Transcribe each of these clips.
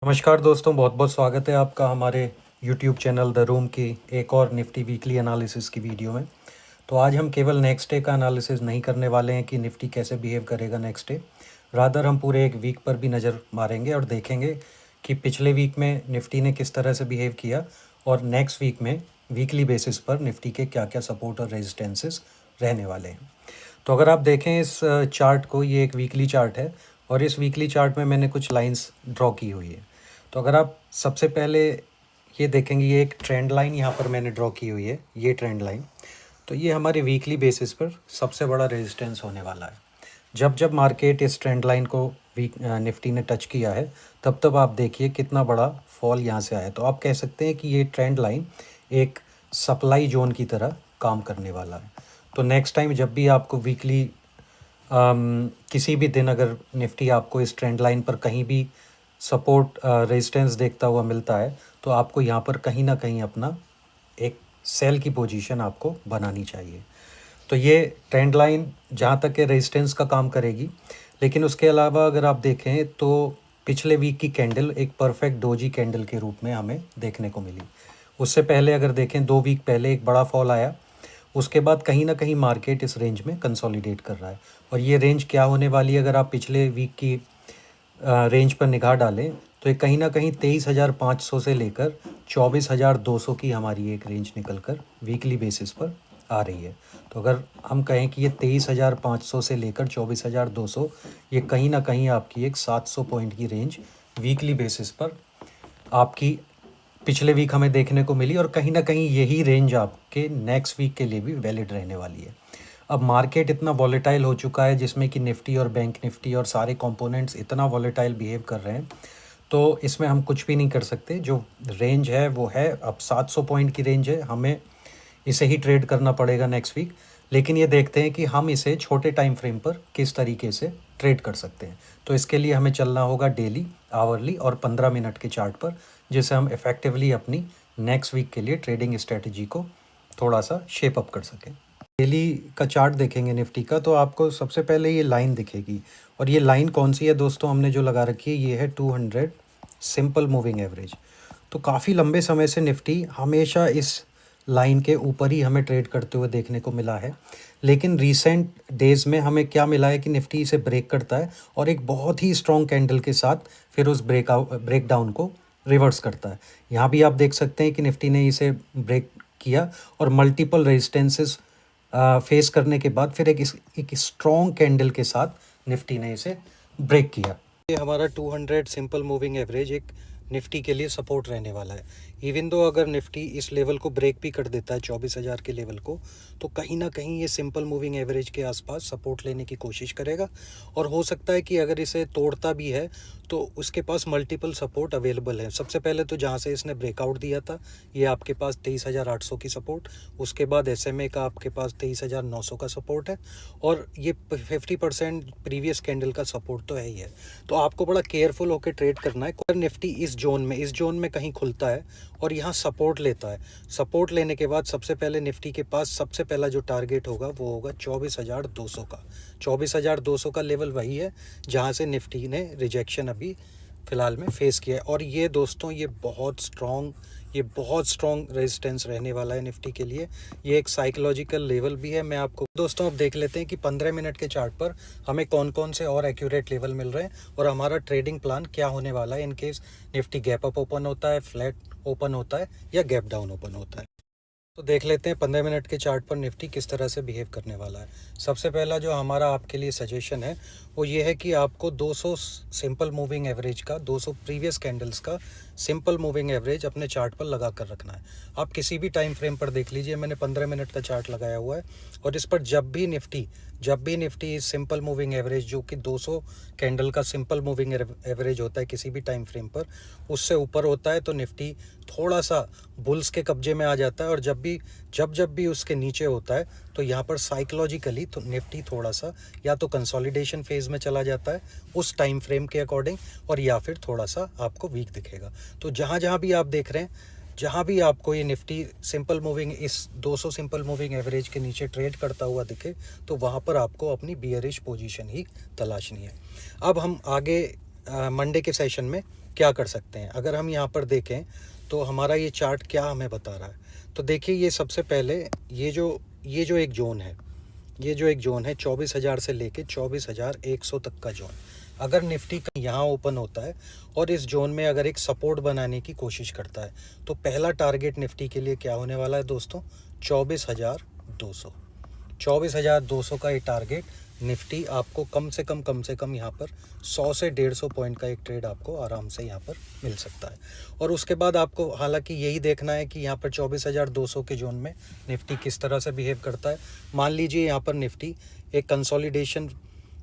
नमस्कार दोस्तों, बहुत बहुत स्वागत है आपका हमारे YouTube चैनल द रूम की एक और निफ्टी वीकली एनालिसिस की वीडियो में। तो आज हम केवल नेक्स्ट डे का एनालिसिस नहीं करने वाले हैं कि निफ्टी कैसे बिहेव करेगा नेक्स्ट डे। रादर हम पूरे एक वीक पर भी नज़र मारेंगे और देखेंगे कि पिछले वीक में निफ्टी ने किस तरह से बिहेव किया और नेक्स्ट वीक में वीकली बेसिस पर निफ्टी के क्या क्या सपोर्ट और रेजिस्टेंसेस रहने वाले हैं। तो अगर आप देखें इस चार्ट को, ये एक वीकली चार्ट है और इस वीकली चार्ट में मैंने कुछ लाइंस ड्रॉ की हुई है। तो अगर आप सबसे पहले ये देखेंगे, ये एक ट्रेंड लाइन यहाँ पर मैंने ड्रॉ की हुई है, ये ट्रेंड लाइन। तो ये हमारे वीकली बेसिस पर सबसे बड़ा रेजिस्टेंस होने वाला है। जब जब मार्केट इस ट्रेंड लाइन को निफ्टी ने टच किया है, तब तब आप देखिए कितना बड़ा फॉल यहाँ से आया। तो आप कह सकते हैं कि ये ट्रेंड लाइन एक सप्लाई जोन की तरह काम करने वाला है। तो नेक्स्ट टाइम जब भी आपको वीकली किसी भी दिन अगर निफ्टी आपको इस ट्रेंड लाइन पर कहीं भी सपोर्ट रेजिस्टेंस देखता हुआ मिलता है, तो आपको यहाँ पर कहीं ना कहीं अपना एक सेल की पोजीशन आपको बनानी चाहिए। तो ये ट्रेंड लाइन जहाँ तक के रेजिस्टेंस का काम करेगी, लेकिन उसके अलावा अगर आप देखें तो पिछले वीक की कैंडल एक परफेक्ट डोजी कैंडल के रूप में हमें देखने को मिली। उससे पहले अगर देखें 2 वीक पहले एक बड़ा फॉल आया, उसके बाद कहीं ना कहीं मार्केट इस रेंज में कंसोलिडेट कर रहा है। और ये रेंज क्या होने वाली है, अगर आप पिछले वीक की रेंज पर निगाह डालें तो ये कहीं ना कहीं 23,500 से लेकर 24,200 की हमारी एक रेंज निकल कर वीकली बेसिस पर आ रही है। तो अगर हम कहें कि ये 23,500 से लेकर 24,200, ये कहीं ना कहीं आपकी एक 700 पॉइंट की रेंज वीकली बेसिस पर आपकी पिछले वीक हमें देखने को मिली और कहीं ना कहीं यही रेंज आपके नेक्स्ट वीक के लिए भी वैलिड रहने वाली है। अब मार्केट इतना वॉलेटाइल हो चुका है जिसमें कि निफ्टी और बैंक निफ्टी और सारे कंपोनेंट्स इतना वॉलेटाइल बिहेव कर रहे हैं, तो इसमें हम कुछ भी नहीं कर सकते। जो रेंज है वो है, अब 700 पॉइंट की रेंज है, हमें इसे ही ट्रेड करना पड़ेगा नेक्स्ट वीक। लेकिन ये देखते हैं कि हम इसे छोटे टाइम फ्रेम पर किस तरीके से ट्रेड कर सकते हैं। तो इसके लिए हमें चलना होगा डेली, आवरली और 15 मिनट के चार्ट पर, जिससे हम इफ़ेक्टिवली अपनी नेक्स्ट वीक के लिए ट्रेडिंग स्ट्रेटजी को थोड़ा सा शेप अप कर सकें। डेली का चार्ट देखेंगे निफ्टी का, तो आपको सबसे पहले ये लाइन दिखेगी। और ये लाइन कौन सी है दोस्तों, हमने जो लगा रखी है ये है 200 सिंपल मूविंग एवरेज। तो काफ़ी लंबे समय से निफ्टी हमेशा इस लाइन के ऊपर ही हमें ट्रेड करते हुए देखने को मिला है। लेकिन रीसेंट डेज़ में हमें क्या मिला है कि निफ्टी इसे ब्रेक करता है और एक बहुत ही स्ट्रॉन्ग कैंडल के साथ फिर उस ब्रेक डाउन को रिवर्स करता है। यहाँ भी आप देख सकते हैं कि निफ्टी ने इसे ब्रेक किया और मल्टीपल रेजिस्टेंसेस फेस करने के बाद फिर एक स्ट्रॉन्ग कैंडल के साथ निफ्टी ने इसे ब्रेक किया। ये हमारा 200 सिंपल मूविंग एवरेज एक निफ्टी के लिए सपोर्ट रहने वाला है। इवन दो अगर निफ्टी इस लेवल को ब्रेक भी कर देता है 24,000 के लेवल को, तो कहीं ना कहीं ये सिंपल मूविंग एवरेज के आसपास सपोर्ट लेने की कोशिश करेगा। और हो सकता है कि अगर इसे तोड़ता भी है तो उसके पास मल्टीपल सपोर्ट अवेलेबल है। सबसे पहले तो जहाँ से इसने ब्रेकआउट दिया था, ये आपके पास 23,800 की सपोर्ट, उसके बाद SMA का आपके पास 23,900 का सपोर्ट है, और ये 50% प्रीवियस कैंडल का सपोर्ट तो है ही है। तो आपको बड़ा केयरफुल होकर ट्रेड करना है। अगर निफ्टी इस जोन में कहीं खुलता है और यहाँ सपोर्ट लेता है, सपोर्ट लेने के बाद सबसे पहले निफ्टी के पास सबसे पहला जो टारगेट होगा वो होगा 24,200 का। 24,200 का लेवल वही है जहाँ से निफ्टी ने रिजेक्शन अभी फ़िलहाल में फेस किया है। और ये दोस्तों ये बहुत स्ट्रॉन्ग रेजिस्टेंस रहने वाला है निफ्टी के लिए। ये एक साइकोलॉजिकल लेवल भी है। मैं आपको दोस्तों अब देख लेते हैं कि 15 मिनट के चार्ट पर हमें कौन कौन से और एक्यूरेट लेवल मिल रहे हैं और हमारा ट्रेडिंग प्लान क्या होने वाला है in case Nifty gap up open होता है, फ्लैट ओपन होता है या गैप डाउन ओपन होता है। तो देख लेते हैं 15 मिनट के चार्ट पर निफ्टी किस तरह से बिहेव करने वाला है। सबसे पहला जो हमारा आपके लिए सजेशन है वो ये है कि आपको 200 सिंपल मूविंग एवरेज का, 200 प्रीवियस कैंडल्स का सिंपल मूविंग एवरेज अपने चार्ट पर लगा कर रखना है। आप किसी भी टाइम फ्रेम पर देख लीजिए, मैंने 15 मिनट का चार्ट लगाया हुआ है और इस पर जब भी निफ्टी इस सिंपल मूविंग एवरेज, जो कि 200 कैंडल का सिंपल मूविंग एवरेज होता है किसी भी टाइम फ्रेम पर, उससे ऊपर होता है तो निफ्टी थोड़ा सा बुल्स के कब्जे में आ जाता है। और जब भी उसके नीचे होता है तो यहाँ पर साइकोलॉजिकली तो निफ्टी थोड़ा सा या तो कंसोलिडेशन फेज में चला जाता है उस टाइम फ्रेम के अकॉर्डिंग, और या फिर थोड़ा सा आपको वीक दिखेगा। तो जहाँ भी आप देख रहे हैं, जहाँ भी आपको ये निफ्टी सिंपल मूविंग इस 200 सिंपल मूविंग एवरेज के नीचे ट्रेड करता हुआ दिखे, तो वहाँ पर आपको अपनी बियरिश पोजीशन ही तलाशनी है। अब हम आगे मंडे के सेशन में क्या कर सकते हैं। अगर हम यहाँ पर देखें तो हमारा ये चार्ट क्या हमें बता रहा है, तो देखिए ये सबसे पहले ये जो एक जोन है, ये जो एक जोन है 24,000 से लेके 24,100 तक का जोन, अगर निफ्टी का यहाँ ओपन होता है और इस जोन में अगर एक सपोर्ट बनाने की कोशिश करता है, तो पहला टारगेट निफ्टी के लिए क्या होने वाला है दोस्तों, 24,200। 24,200 का ये टारगेट निफ्टी आपको कम से कम यहाँ पर 100 से 150 पॉइंट का एक ट्रेड आपको आराम से यहाँ पर मिल सकता है। और उसके बाद आपको हालांकि यही देखना है कि यहाँ पर 24,200 के जोन में निफ्टी किस तरह से बिहेव करता है। मान लीजिए यहाँ पर निफ्टी एक कंसोलिडेशन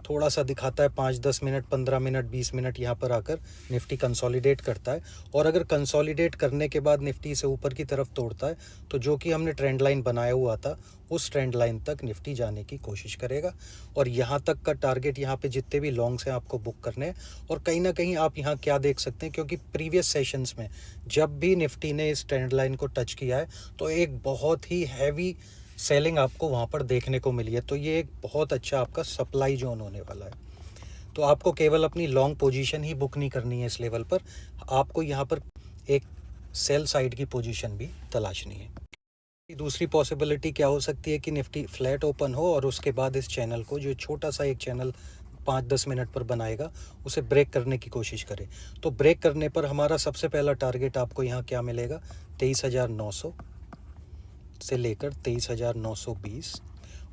थोड़ा सा दिखाता है, 5-10 मिनट, 15 मिनट, 20 मिनट यहाँ पर आकर निफ्टी कंसोलिडेट करता है, और अगर कंसोलिडेट करने के बाद निफ्टी से ऊपर की तरफ तोड़ता है, तो जो कि हमने ट्रेंड लाइन बनाया हुआ था उस ट्रेंड लाइन तक निफ्टी जाने की कोशिश करेगा। और यहाँ तक का टारगेट यहाँ पे जितने भी लॉन्ग्स हैं आपको बुक करने हैं। और कहीं ना कहीं आप यहाँ क्या देख सकते हैं, क्योंकि प्रीवियस सेशंस में जब भी निफ्टी ने इस ट्रेंड लाइन को टच किया है तो एक बहुत ही हैवी सेलिंग आपको वहाँ पर देखने को मिली है। तो ये एक बहुत अच्छा आपका सप्लाई जोन होने वाला है। तो आपको केवल अपनी लॉन्ग पोजीशन ही बुक नहीं करनी है इस लेवल पर, आपको यहाँ पर एक सेल साइड की पोजीशन भी तलाशनी है। दूसरी पॉसिबिलिटी क्या हो सकती है कि निफ्टी फ्लैट ओपन हो और उसके बाद इस चैनल को, जो छोटा सा एक चैनल 5-10 मिनट पर बनाएगा, उसे ब्रेक करने की कोशिश करे। तो ब्रेक करने पर हमारा सबसे पहला टारगेट आपको यहाँ क्या मिलेगा, 23,900 से लेकर 23,920,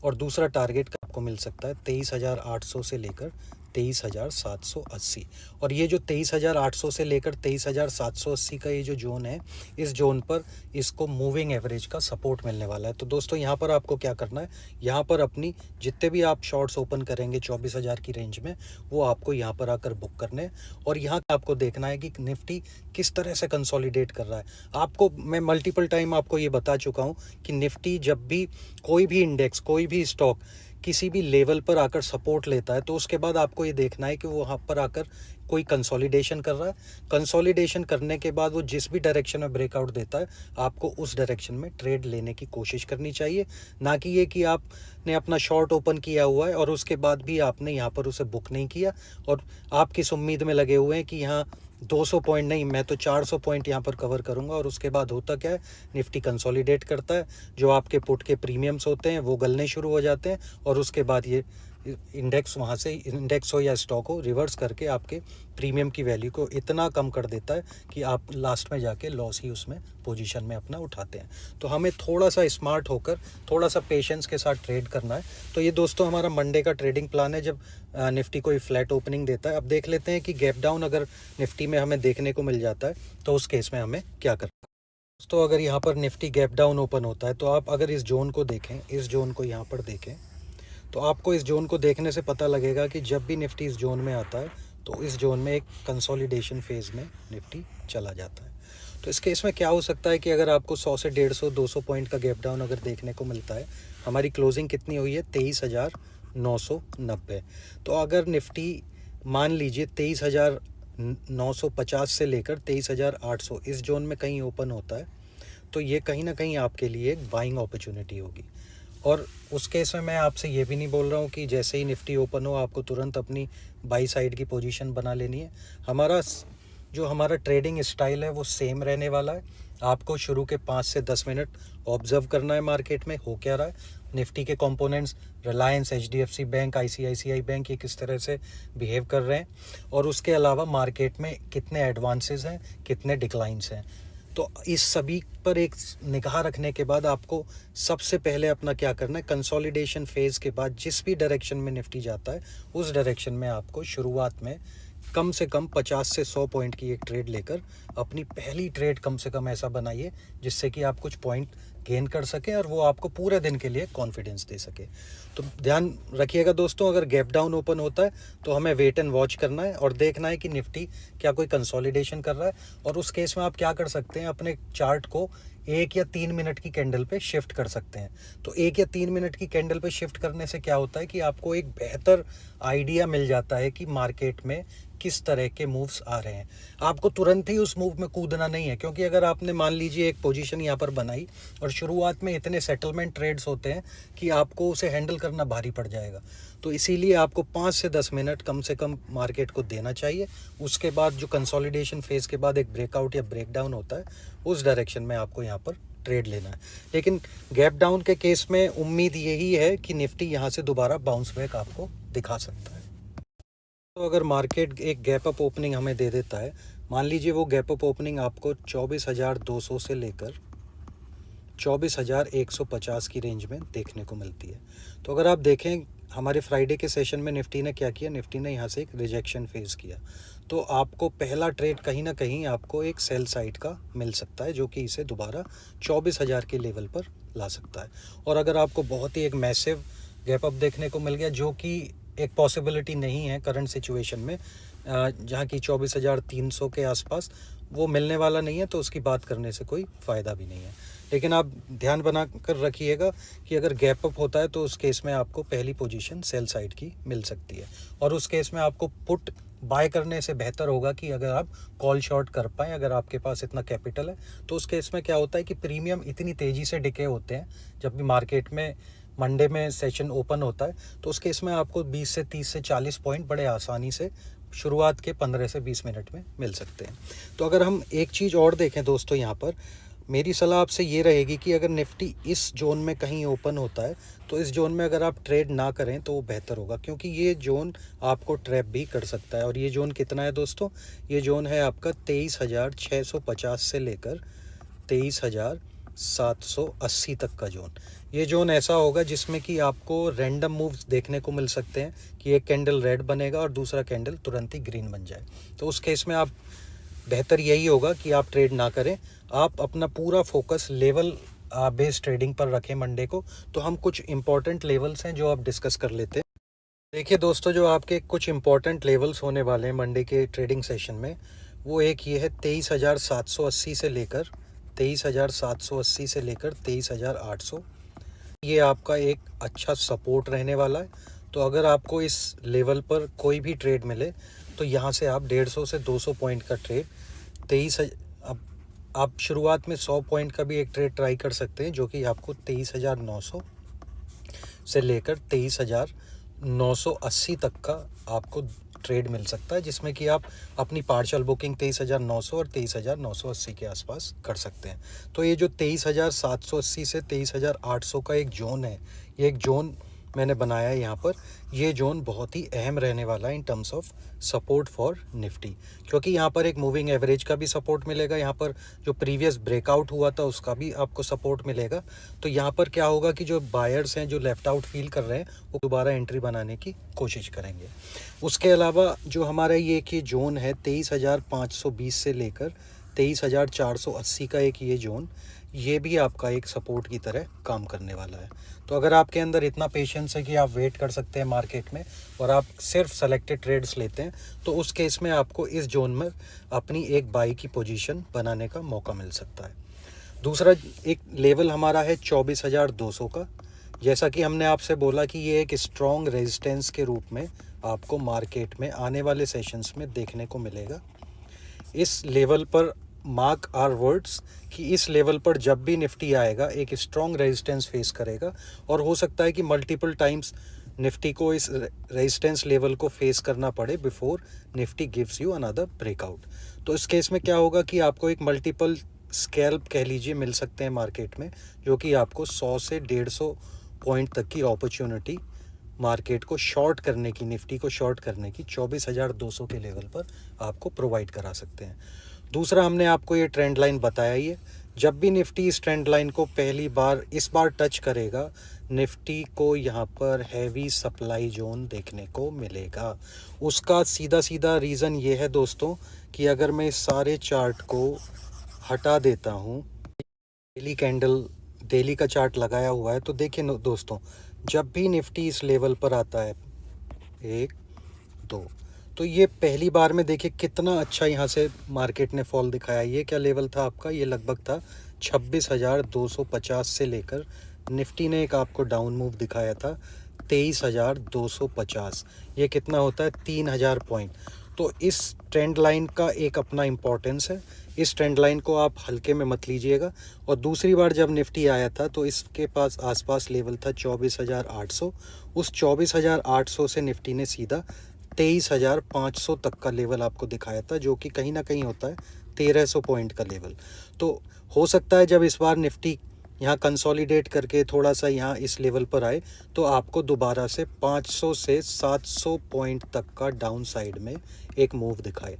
और दूसरा टारगेट आपको मिल सकता है 23,800 से लेकर 23,780। और ये जो 23,800 से लेकर 23,780 का ये जो जोन है, इस जोन पर इसको मूविंग एवरेज का सपोर्ट मिलने वाला है। तो दोस्तों यहाँ पर आपको क्या करना है, यहाँ पर अपनी जितने भी आप शॉर्ट्स ओपन करेंगे 24,000 की रेंज में, वो आपको यहाँ पर आकर बुक करने हैं। और यहाँ आपको देखना है कि निफ्टी किस तरह से कंसोलिडेट कर रहा है। आपको मैं मल्टीपल टाइम आपको ये बता चुका हूँ कि निफ्टी जब भी कोई भी इंडेक्स, कोई भी स्टॉक किसी भी लेवल पर आकर सपोर्ट लेता है, तो उसके बाद आपको ये देखना है कि वो वहाँ पर आकर कोई कंसोलिडेशन कर रहा है। कंसोलिडेशन करने के बाद वो जिस भी डायरेक्शन में ब्रेकआउट देता है, आपको उस डायरेक्शन में ट्रेड लेने की कोशिश करनी चाहिए। ना कि ये कि आपने अपना शॉर्ट ओपन किया हुआ है और उसके बाद भी आपने यहाँ पर उसे बुक नहीं किया और आप किस उम्मीद में लगे हुए हैं कि यहाँ 200 पॉइंट नहीं, मैं तो 400 पॉइंट यहाँ पर कवर करूँगा। और उसके बाद होता क्या है, निफ्टी कंसोलिडेट करता है, जो आपके पुट के प्रीमियम्स होते हैं वो गलने शुरू हो जाते हैं, और उसके बाद ये इंडेक्स, वहाँ से इंडेक्स हो या स्टॉक हो, रिवर्स करके आपके प्रीमियम की वैल्यू को इतना कम कर देता है कि आप लास्ट में जाके लॉस ही उसमें पोजीशन में अपना उठाते हैं। तो हमें थोड़ा सा स्मार्ट होकर, थोड़ा सा पेशेंस के साथ ट्रेड करना है। तो ये दोस्तों हमारा मंडे का ट्रेडिंग प्लान है, जब निफ्टी कोई फ्लैट ओपनिंग देता है। अब देख लेते हैं कि गैप डाउन अगर निफ्टी में हमें देखने को मिल जाता है तो उस केस में हमें क्या करना है। दोस्तों अगर यहाँ पर निफ्टी गैप डाउन ओपन होता है, तो आप अगर इस जोन को देखें, इस जोन को यहाँ पर देखें, तो आपको इस जोन को देखने से पता लगेगा कि जब भी निफ्टी इस जोन में आता है तो इस जोन में एक कंसोलिडेशन फेज़ में निफ्टी चला जाता है। तो इस केस में क्या हो सकता है कि अगर आपको 100 से 150-200 पॉइंट का गैप डाउन अगर देखने को मिलता है, हमारी क्लोजिंग कितनी हुई है, 23,990। तो अगर निफ्टी मान लीजिए 23,950 से लेकर 23,800 इस जोन में कहीं ओपन होता है, तो ये कहीं ना कहीं आपके लिए एक बाइंग अपॉर्चुनिटी होगी। और उस केस में मैं आपसे ये भी नहीं बोल रहा हूँ कि जैसे ही निफ्टी ओपन हो आपको तुरंत अपनी बाई साइड की पोजीशन बना लेनी है। हमारा ट्रेडिंग स्टाइल है वो सेम रहने वाला है। आपको शुरू के 5 से 10 मिनट ऑब्जर्व करना है मार्केट में हो क्या रहा है, निफ्टी के components Reliance, HDFC bank, ICICI bank, ये किस तरह से बिहेव कर रहे हैं, और उसके अलावा मार्केट में कितने एडवांसेस हैं, कितने डिक्लाइंस हैं। तो इस सभी पर एक निगाह रखने के बाद आपको सबसे पहले अपना क्या करना है, कंसोलिडेशन फेज़ के बाद जिस भी डायरेक्शन में निफ्टी जाता है उस डायरेक्शन में आपको शुरुआत में कम से कम 50 से 100 पॉइंट की एक ट्रेड लेकर अपनी पहली ट्रेड कम से कम ऐसा बनाइए जिससे कि आप कुछ पॉइंट गेन कर सकें और वो आपको पूरे दिन के लिए कॉन्फिडेंस दे सके। तो ध्यान रखिएगा दोस्तों, अगर गैप डाउन ओपन होता है तो हमें वेट एंड वॉच करना है और देखना है कि निफ्टी क्या कोई कंसोलिडेशन कर रहा है। और उस केस में आप क्या कर सकते हैं, अपने चार्ट को 1 या 3 मिनट की कैंडल पे शिफ्ट कर सकते हैं। तो 1 या 3 मिनट की कैंडल पे शिफ्ट करने से क्या होता है कि आपको एक बेहतर आइडिया मिल जाता है कि मार्केट में किस तरह के मूव्स आ रहे हैं। आपको तुरंत ही उस मूव में कूदना नहीं है, क्योंकि अगर आपने मान लीजिए एक पोजीशन यहाँ पर बनाई और शुरुआत में इतने सेटलमेंट ट्रेड्स होते हैं कि आपको उसे हैंडल करना भारी पड़ जाएगा। तो इसीलिए आपको 5 से 10 मिनट कम से कम मार्केट को देना चाहिए। उसके बाद जो कंसोलिडेशन फेज़ के बाद एक ब्रेकआउट या ब्रेकडाउन होता है, उस डायरेक्शन में आपको यहाँ पर ट्रेड लेना है। लेकिन गैप डाउन के केस में उम्मीद यही है कि निफ्टी यहाँ से दोबारा बाउंस बैक आपको दिखा सकता है। तो अगर मार्केट एक गैप अप ओपनिंग हमें दे देता है, मान लीजिए वो गैप अप ओपनिंग आपको 24,200 से लेकर 24,150 की रेंज में देखने को मिलती है। तो अगर आप देखें हमारे फ्राइडे के सेशन में निफ्टी ने क्या किया, निफ्टी ने यहाँ से एक रिजेक्शन फेस किया। तो आपको पहला ट्रेड कहीं ना कहीं आपको एक सेल साइड का मिल सकता है, जो कि इसे दोबारा 24,000 के लेवल पर ला सकता है। और अगर आपको बहुत ही एक मैसिव गैप अप देखने को मिल गया, जो कि एक पॉसिबिलिटी नहीं है करंट सिचुएशन में, जहाँ की 24,300 के आसपास, वो मिलने वाला नहीं है, तो उसकी बात करने से कोई फ़ायदा भी नहीं है। लेकिन आप ध्यान बना कर रखिएगा कि अगर गैप अप होता है तो उस केस में आपको पहली पोजीशन सेल साइड की मिल सकती है। और उस केस में आपको पुट बाय करने से बेहतर होगा कि अगर आप कॉल शॉर्ट कर पाएँ, अगर आपके पास इतना कैपिटल है। तो उस केस में क्या होता है कि प्रीमियम इतनी तेज़ी से डिके होते हैं जब भी मार्केट में मंडे में सेशन ओपन होता है, तो उस केस में आपको 20 से 30 से 40 पॉइंट बड़े आसानी से शुरुआत के 15 से 20 मिनट में मिल सकते हैं। तो अगर हम एक चीज़ और देखें दोस्तों, यहाँ पर मेरी सलाह आपसे ये रहेगी कि अगर निफ्टी इस जोन में कहीं ओपन होता है, तो इस जोन में अगर आप ट्रेड ना करें तो वो बेहतर होगा, क्योंकि ये जोन आपको ट्रैप भी कर सकता है। और ये जोन कितना है दोस्तों, ये जोन है आपका 23,650 से लेकर 23,780 तक का जोन। ये जोन ऐसा होगा जिसमें कि आपको रैंडम मूव्स देखने को मिल सकते हैं कि एक कैंडल रेड बनेगा और दूसरा कैंडल तुरंत ही ग्रीन बन जाए। तो उस केस में आप बेहतर यही होगा कि आप ट्रेड ना करें, आप अपना पूरा फोकस लेवल बेस्ड ट्रेडिंग पर रखें मंडे को। तो हम कुछ इंपॉर्टेंट लेवल्स हैं जो आप डिस्कस कर लेते हैं। देखिए दोस्तों, जो आपके कुछ इंपॉर्टेंट लेवल्स होने वाले हैं मंडे के ट्रेडिंग सेशन में, वो एक ये है 23,780 से लेकर 23,780 से लेकर 23,800। ये आपका एक अच्छा सपोर्ट रहने वाला है। तो अगर आपको इस लेवल पर कोई भी ट्रेड मिले, तो यहाँ से आप 150 से 200 पॉइंट का ट्रेड अब आप शुरुआत में 100 पॉइंट का भी एक ट्रेड ट्राई कर सकते हैं, जो कि आपको 23,900 से लेकर 23,980 तक का आपको ट्रेड मिल सकता है, जिसमें कि आप अपनी पार्शियल बुकिंग 23,900 और 23,980 के आसपास कर सकते हैं। तो ये जो 23,780 से 23,800 का एक जोन है, ये एक जोन मैंने बनाया है यहाँ पर। ये जोन बहुत ही अहम रहने वाला है in terms of support for Nifty, क्योंकि यहाँ पर एक मूविंग एवरेज का भी सपोर्ट मिलेगा, यहाँ पर जो प्रीवियस ब्रेकआउट हुआ था उसका भी आपको सपोर्ट मिलेगा। तो यहाँ पर क्या होगा कि जो बायर्स हैं, जो लेफ्ट आउट फील कर रहे हैं, वो दोबारा एंट्री बनाने की कोशिश करेंगे। उसके अलावा जो हमारा ये कि जोन है 23,520 से लेकर 23,480 का एक ये जोन, ये भी आपका एक सपोर्ट की तरह काम करने वाला है। तो अगर आपके अंदर इतना पेशेंस है कि आप वेट कर सकते हैं मार्केट में और आप सिर्फ सेलेक्टेड ट्रेड्स लेते हैं, तो उस केस में आपको इस जोन में अपनी एक बाई की पोजीशन बनाने का मौका मिल सकता है। दूसरा एक लेवल हमारा है 24,200 का। जैसा कि हमने आपसे बोला कि ये एक स्ट्रॉन्ग रेजिस्टेंस के रूप में आपको मार्केट में आने वाले सेशंस में देखने को मिलेगा। इस लेवल पर मार्क आर वर्ड्स कि इस लेवल पर जब भी निफ्टी आएगा एक स्ट्रॉन्ग रेजिस्टेंस फेस करेगा, और हो सकता है कि मल्टीपल टाइम्स निफ्टी को इस रेजिस्टेंस लेवल को फेस करना पड़े before Nifty gives you another breakout. तो इस केस में क्या होगा कि आपको एक मल्टीपल स्कैल्प कह लीजिए मिल सकते हैं मार्केट में, जो कि आपको 100 से 150 पॉइंट तक की अपॉर्चुनिटी मार्केट को शॉर्ट करने की, निफ्टी को शॉर्ट करने की 24,200 के लेवल पर आपको प्रोवाइड करा सकते हैं। दूसरा, हमने आपको ये ट्रेंड लाइन बताया ही है। जब भी निफ्टी इस ट्रेंड लाइन को पहली बार इस बार टच करेगा, निफ्टी को यहाँ पर हैवी सप्लाई जोन देखने को मिलेगा। उसका सीधा सीधा रीज़न ये है दोस्तों कि अगर मैं इस सारे चार्ट को हटा देता हूँ, डेली का चार्ट लगाया हुआ है, तो देखिए दोस्तों, जब भी निफ्टी इस लेवल पर आता है 1, 2, तो ये पहली बार में देखिए कितना अच्छा यहाँ से मार्केट ने फॉल दिखाया। ये क्या लेवल था आपका, ये लगभग था 26,250 से लेकर निफ्टी ने एक आपको डाउन मूव दिखाया था 23,250। ये कितना होता है 3,000 पॉइंट। तो इस ट्रेंड लाइन का एक अपना इम्पोर्टेंस है इस ट्रेंड लाइन को आप हल्के में मत लीजिएगा। और दूसरी बार जब निफ्टी आया था तो इसके पास आसपास लेवल था 24,800। उस 24,800 से निफ्टी ने सीधा 23,500 तक का लेवल आपको दिखाया था, जो कि कहीं ना कहीं होता है 1,300 पॉइंट का लेवल। तो हो सकता है जब इस बार निफ्टी यहाँ कंसोलिडेट करके थोड़ा सा यहाँ इस लेवल पर आए तो आपको दोबारा से 500 से 700 पॉइंट तक का डाउन साइड में एक मूव दिखाए।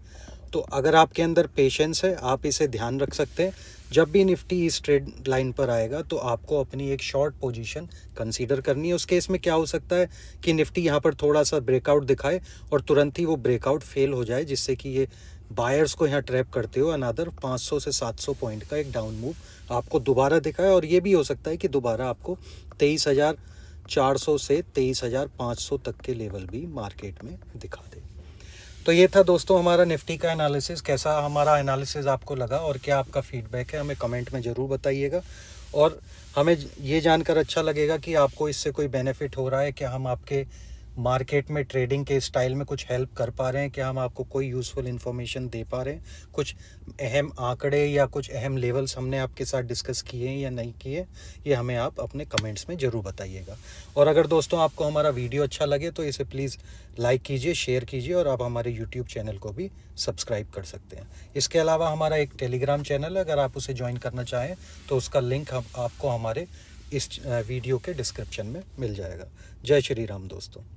तो अगर आपके अंदर पेशेंस है, आप इसे ध्यान रख सकते हैं। जब भी निफ्टी इस ट्रेड लाइन पर आएगा तो आपको अपनी एक शॉर्ट पोजीशन कंसीडर करनी है। उस केस में क्या हो सकता है कि निफ्टी यहाँ पर थोड़ा सा ब्रेकआउट दिखाए और तुरंत ही वो ब्रेकआउट फेल हो जाए, जिससे कि ये बायर्स को यहाँ ट्रैप करते हो अनदर 500 से 700 पॉइंट का एक डाउन मूव आपको दोबारा दिखाए। और ये भी हो सकता है कि दोबारा आपको 23,400 से 23,500 तक के लेवल भी मार्केट में दिखा दे। तो ये था दोस्तों हमारा निफ्टी का एनालिसिस। कैसा हमारा एनालिसिस आपको लगा और क्या आपका फीडबैक है, हमें कमेंट में ज़रूर बताइएगा। और हमें ये जानकर अच्छा लगेगा कि आपको इससे कोई बेनिफिट हो रहा है, क्या हम आपके मार्केट में ट्रेडिंग के स्टाइल में कुछ हेल्प कर पा रहे हैं, क्या हम आपको कोई यूज़फुल इन्फॉर्मेशन दे पा रहे हैं, कुछ अहम आंकड़े या कुछ अहम लेवल्स हमने आपके साथ डिस्कस किए हैं या नहीं किए, ये हमें आप अपने कमेंट्स में ज़रूर बताइएगा। और अगर दोस्तों आपको हमारा वीडियो अच्छा लगे तो इसे प्लीज़ लाइक कीजिए, शेयर कीजिए और आप हमारे यूट्यूब चैनल को भी सब्सक्राइब कर सकते हैं। इसके अलावा हमारा एक टेलीग्राम चैनल है, अगर आप उसे ज्वाइन करना चाहें तो उसका लिंक आपको हमारे इस वीडियो के डिस्क्रिप्शन में मिल जाएगा। जय श्री राम दोस्तों।